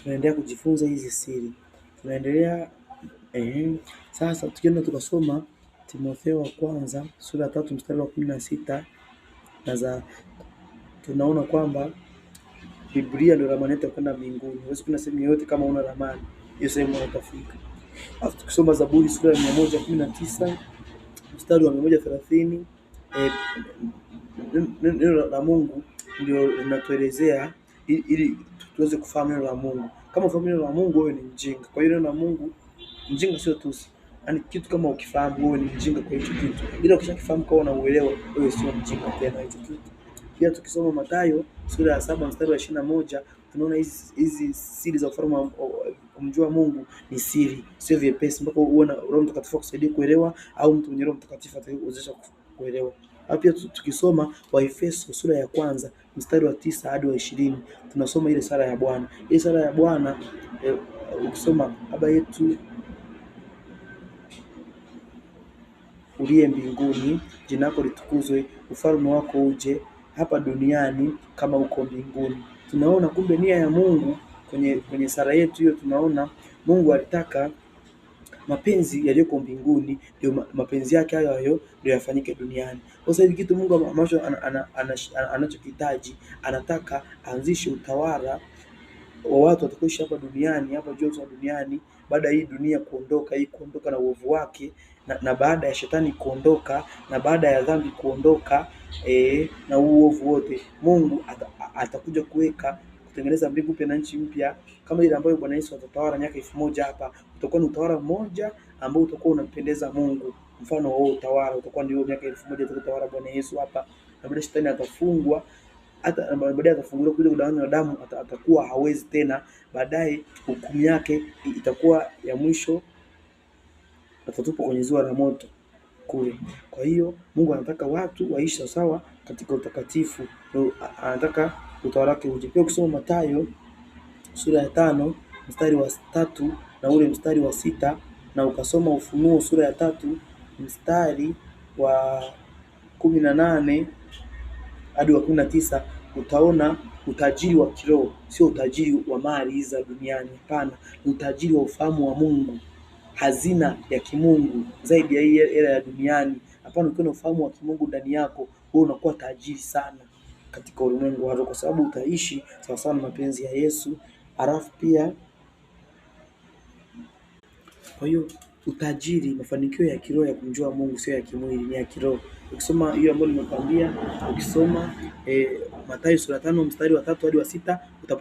tunaendelea kujifunza hizi siri, tunaendelea sasa tukienda tukasoma Timotheo wa kwanza sura ya 3 mstari wa 16 tunaona kwamba Biblia ndio ramani yetu ya kwenda mbinguni. Huwezi kwenda sehemu yoyote kama una ramani, hiyo sehemu utafika. Alafu tukisoma Zaburi sura ya 119 mstari wa 130, neno la Mungu ndio linatuelezea ili tuweze kufahamu neno la Mungu. Kama ufahamu neno la Mungu, wewe ni mjinga. Kwa hiyo neno la Mungu, mjinga sio tusi. Yaani kitu kama ukifahamu, wewe ni mjinga kwa hicho kitu. Ila ukishakifahamu kwa unauelewa, wewe sio mjinga tena hicho kitu. Pia tukisoma Mathayo sura ya 7 mstari wa 21, tunaona hizi siri za ufalme kumjua Mungu ni siri, sio vyepesi, mpaka uwe na Roho Mtakatifu akusaidie kuelewa, au mtu mwenye Roho Mtakatifu atakuwezesha kuelewa. Pia tukisoma Waefeso sura ya kwanza mstari wa 9 hadi wa 20, tunasoma ile sala ya Bwana. Ile sala ya Bwana ukisoma, Baba yetu uliye mbinguni, jina lako litukuzwe, ufalme wako uje hapa duniani kama uko mbinguni. Tunaona kumbe nia ya Mungu kwenye sala yetu hiyo, tunaona Mungu alitaka mapenzi yaliyoko mbinguni ndio mapenzi yake hayo ndio yafanyike duniani. Kwa sababu kitu Mungu ambacho anachokihitaji, anataka aanzishe utawala wa watu watakaoishi hapa duniani, hapa juu ya duniani, baada hii dunia kuondoka na uovu wake, na baada ya shetani kuondoka, na baada ya dhambi kuondoka, na uovu wote, Mungu atakuja kutengeneza mbingu mpya na nchi mpya kama ile ambayo Bwana Yesu atatawala miaka 1000 hapa. Utakuwa ni utawala mmoja ambao utakuwa unampendeza Mungu. Mfano wao utawala utakuwa ndio miaka 1000 atakayotawala Bwana Yesu hapa, na baadaye shetani atafungwa, hata baadaye atafunguliwa kuja kudanganya damu, atakuwa hawezi tena. Baadaye hukumu yake itakuwa ya mwisho, atatupwa kwenye ziwa la moto kule. Kwa hiyo Mungu anataka watu waishi sawa katika utakatifu, anataka utawala wake uje. Pia ukisoma Mathayo sura ya 5 mstari wa 3 na ule mstari wa 6, na ukasoma Ufunuo sura ya 3 mstari wa 18 hadi wa 19, utaona utajiri wa kiroho, sio utajiri wa mali za duniani. Hapana, ni utajiri wa ufahamu wa Mungu, hazina ya kimungu zaidi ya hii hela ya duniani. Hapana, ukiwa na ufahamu wa kimungu ndani yako, wewe unakuwa tajiri sana katika ulimwengu wako, kwa sababu utaishi sawa sawa na mapenzi ya Yesu. Alafu pia, kwa hiyo utajiri, mafanikio ya kiroho ya kumjua Mungu sio ya kimwili, ni ya kiroho. Ukisoma hiyo ambayo nimekwambia, ukisoma Mathayo sura 5 mstari wa 3 hadi wa 6